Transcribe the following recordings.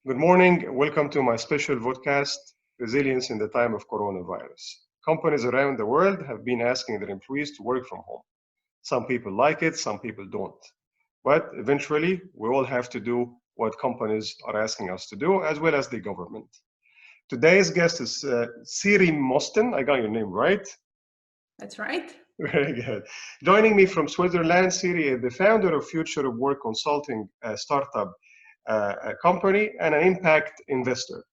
Good morning. Welcome to my special podcast, Resilience in the Time of Coronavirus. Companies around the world have been asking their employees to work from home. Some people like it, some people don't. But eventually, we all have to do what companies are asking us to do, as well as the government. Today's guest is Siiri Musten. I got your name right. That's right. Very good. Joining me from Switzerland, Siiri is the founder of Future of Work Consulting startup company and an impact investor.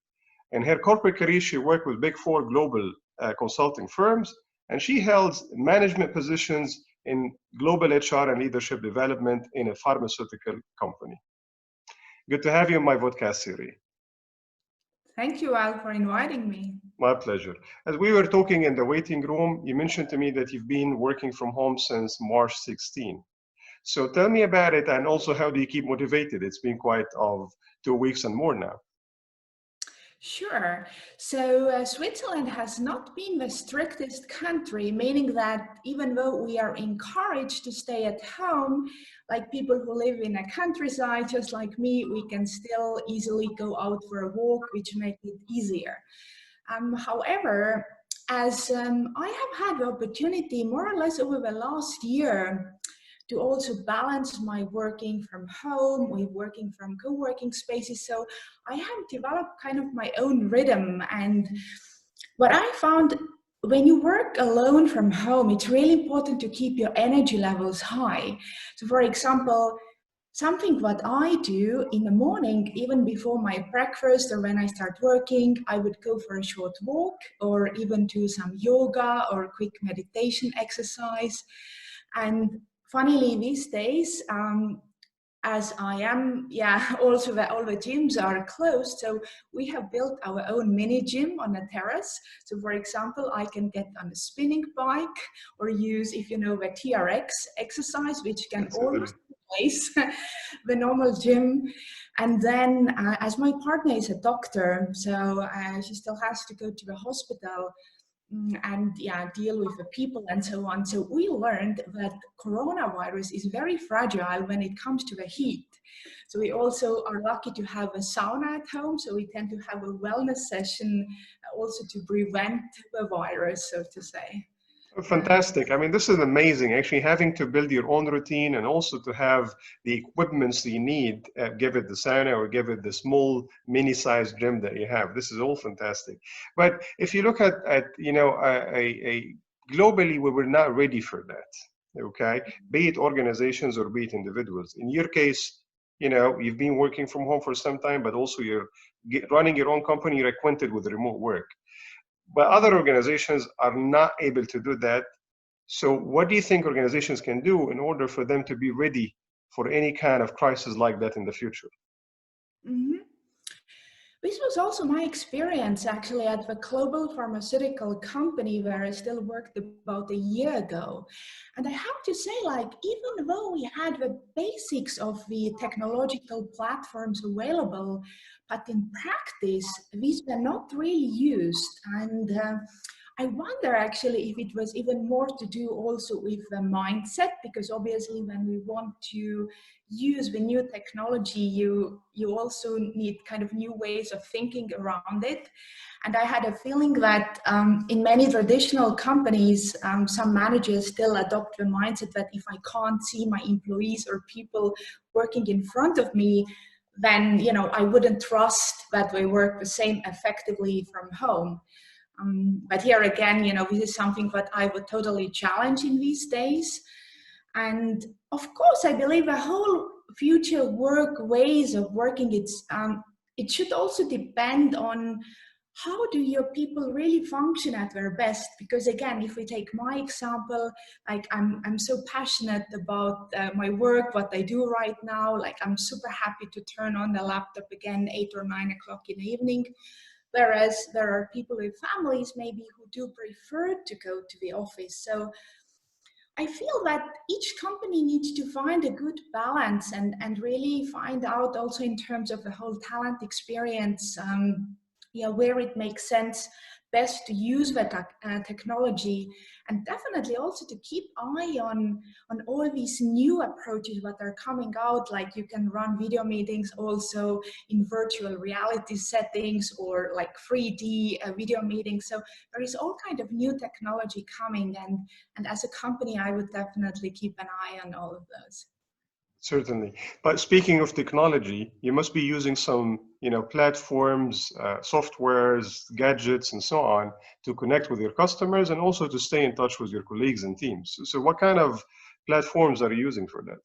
In her corporate career, she worked with Big Four global consulting firms, and she held management positions in global HR and leadership development in a pharmaceutical company. Good to have you on my podcast, Siiri. Thank you, Al, for inviting me. My pleasure. As we were talking in the waiting room, you mentioned to me that you've been working from home since March 16. So tell me about it, and also how do you keep motivated? It's been quite of 2 weeks and more now. Sure. So Switzerland has not been the strictest country, meaning that even though we are encouraged to stay at home, like people who live in a countryside, just like me, we can still easily go out for a walk, which makes it easier. However, as I have had the opportunity more or less over the last year to also balance my working from home with working from co-working spaces. So I have developed kind of my own rhythm. And what I found, when you work alone from home, it's really important to keep your energy levels high. So for example, something what I do in the morning, even before my breakfast or when I start working, I would go for a short walk or even do some yoga or a quick meditation exercise. And funnily, these days, as I am, also all the gyms are closed. So we have built our own mini gym on a terrace. So for example, I can get on a spinning bike or use, if you know, the TRX exercise, which can almost replace the normal gym. And then as my partner is a doctor, so she still has to go to the hospital and deal with the people and so on. So we learned that coronavirus is very fragile when it comes to the heat. So we also are lucky to have a sauna at home. So we tend to have a wellness session also to prevent the virus, so to say. Fantastic. I mean, this is amazing. Actually, having to build your own routine and also to have the equipments you need, give it the sauna or give it the small mini-sized gym that you have. This is all fantastic. But if you look at globally, we were not ready for that. Okay, be it organizations or be it individuals. In your case, you've been working from home for some time, but also you're running your own company. You're acquainted with remote work. But other organizations are not able to do that. So what do you think organizations can do in order for them to be ready for any kind of crisis like that in the future? Mm-hmm. This was also my experience actually at the global pharmaceutical company where I still worked about a year ago. And I have to say, like, even though we had the basics of the technological platforms available, but in practice, these were not really used. And I wonder actually if it was even more to do also with the mindset, because obviously when we want to use the new technology, you also need kind of new ways of thinking around it. And I had a feeling that in many traditional companies, some managers still adopt the mindset that if I can't see my employees or people working in front of me, then I wouldn't trust that they work the same effectively from home. But here again, this is something that I would totally challenge in these days. And of course, I believe the whole future work ways of working, it should also depend on how do your people really function at their best? Because again, if we take my example, like I'm so passionate about my work, what I do right now. Like I'm super happy to turn on the laptop again 8 or 9 o'clock in the evening. Whereas there are people with families maybe who do prefer to go to the office. So I feel that each company needs to find a good balance and really find out also in terms of the whole talent experience, where it makes sense best to use the technology, and definitely also to keep eye on all these new approaches that are coming out, like you can run video meetings also in virtual reality settings, or like 3D video meetings. So there is all kind of new technology coming, and as a company I would definitely keep an eye on all of those. Certainly. But speaking of technology, you must be using some, platforms, softwares, gadgets, and so on to connect with your customers and also to stay in touch with your colleagues and teams. So what kind of platforms are you using for that?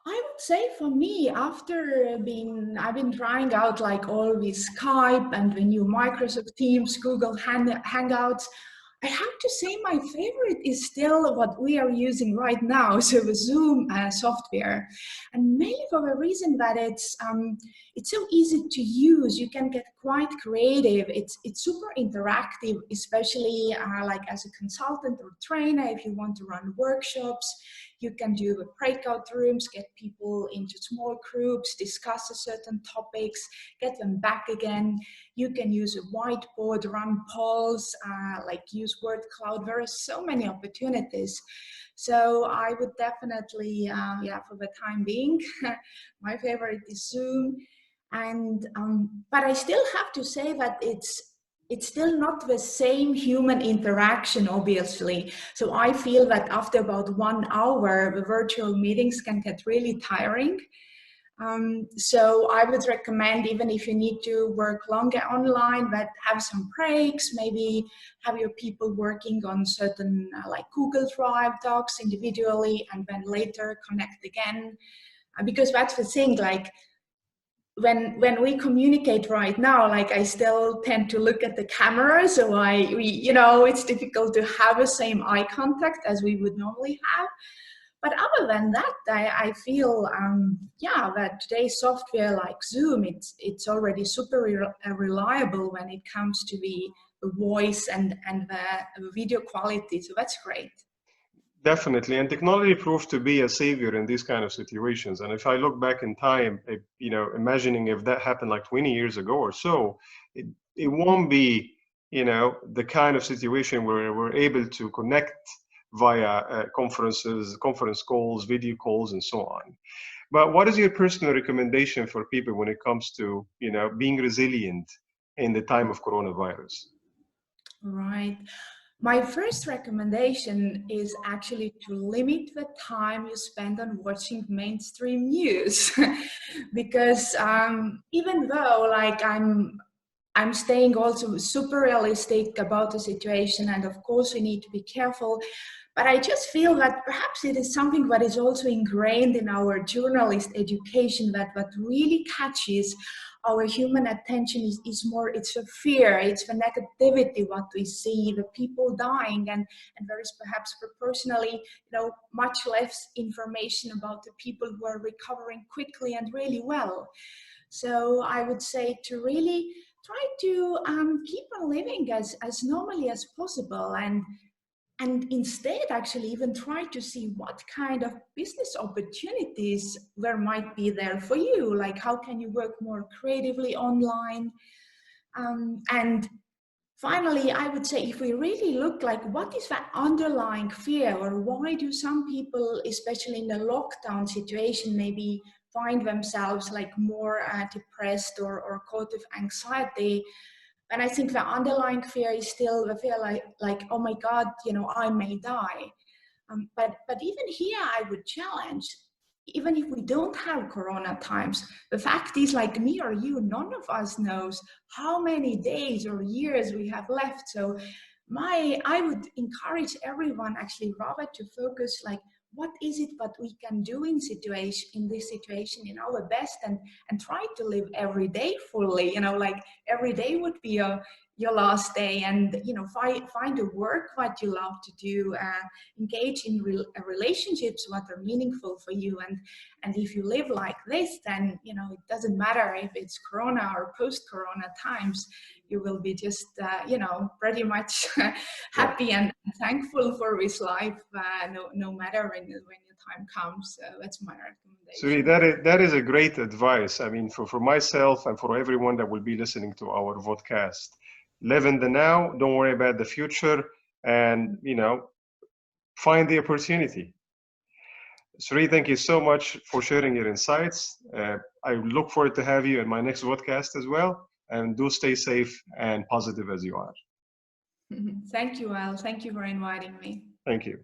I would say for me, I've been trying out like all these Skype and the new Microsoft Teams, Google Hangouts. I have to say my favorite is still what we are using right now, so the Zoom software, and mainly for the reason that it's so easy to use. You can get quite creative. It's super interactive, especially like as a consultant or trainer. If you want to run workshops, you can do the breakout rooms, get people into small groups, discuss a certain topics, get them back again. You can use a whiteboard, run polls, like use word cloud. There are so many opportunities. So I would definitely, for the time being, my favorite is Zoom. And but I still have to say that it's still not the same human interaction, obviously. So I feel that after about 1 hour, the virtual meetings can get really tiring. So I would recommend, even if you need to work longer online, but have some breaks, maybe have your people working on certain like Google Drive docs individually, and then later connect again. Because that's the thing, like when we communicate right now, like I still tend to look at the camera, so it's difficult to have the same eye contact as we would normally have. But other than that, I feel, that today's software like Zoom, it's already super reliable when it comes to the voice and the video quality. So that's great. Definitely, and technology proved to be a savior in these kind of situations. And if I look back in time, imagining if that happened like 20 years ago or so, it won't be, the kind of situation where we're able to connect via conferences, conference calls, video calls, and so on. But what is your personal recommendation for people when it comes to, being resilient in the time of coronavirus? Right. My first recommendation is actually to limit the time you spend on watching mainstream news, because even though like I'm staying also super realistic about the situation, and of course we need to be careful, but I just feel that perhaps it is something that is also ingrained in our journalist education, that what really catches our human attention is more, it's the fear, it's the negativity, what we see, the people dying, and there is perhaps proportionally, much less information about the people who are recovering quickly and really well. So I would say to really try to keep on living as normally as possible, and instead actually even try to see what kind of business opportunities there might be there for you, like how can you work more creatively online. And finally, I would say, if we really look like what is that underlying fear, or why do some people, especially in the lockdown situation, maybe find themselves like more depressed or caught with anxiety. And I think the underlying fear is still the fear like, oh my God, I may die. But even here, I would challenge, even if we don't have Corona times, the fact is, like me or you, none of us knows how many days or years we have left. So I would encourage everyone actually rather to focus like, what is it that we can do in this situation in our best, and try to live every day fully, like every day would be your last day, and find a work that you love to do, engage in relationships that are meaningful for you, and if you live like this, then it doesn't matter if it's Corona or post-Corona times, you will be just pretty much happy and thankful for this life, no matter when your time comes. So that's my recommendation. So that is a great advice. I mean, for myself and for everyone that will be listening to our podcast, live in the now, don't worry about the future, and, you know, find the opportunity. Siiri, thank you so much for sharing your insights. I look forward to have you in my next podcast as well. And do stay safe and positive as you are. Thank you, Wael. Thank you for inviting me. Thank you.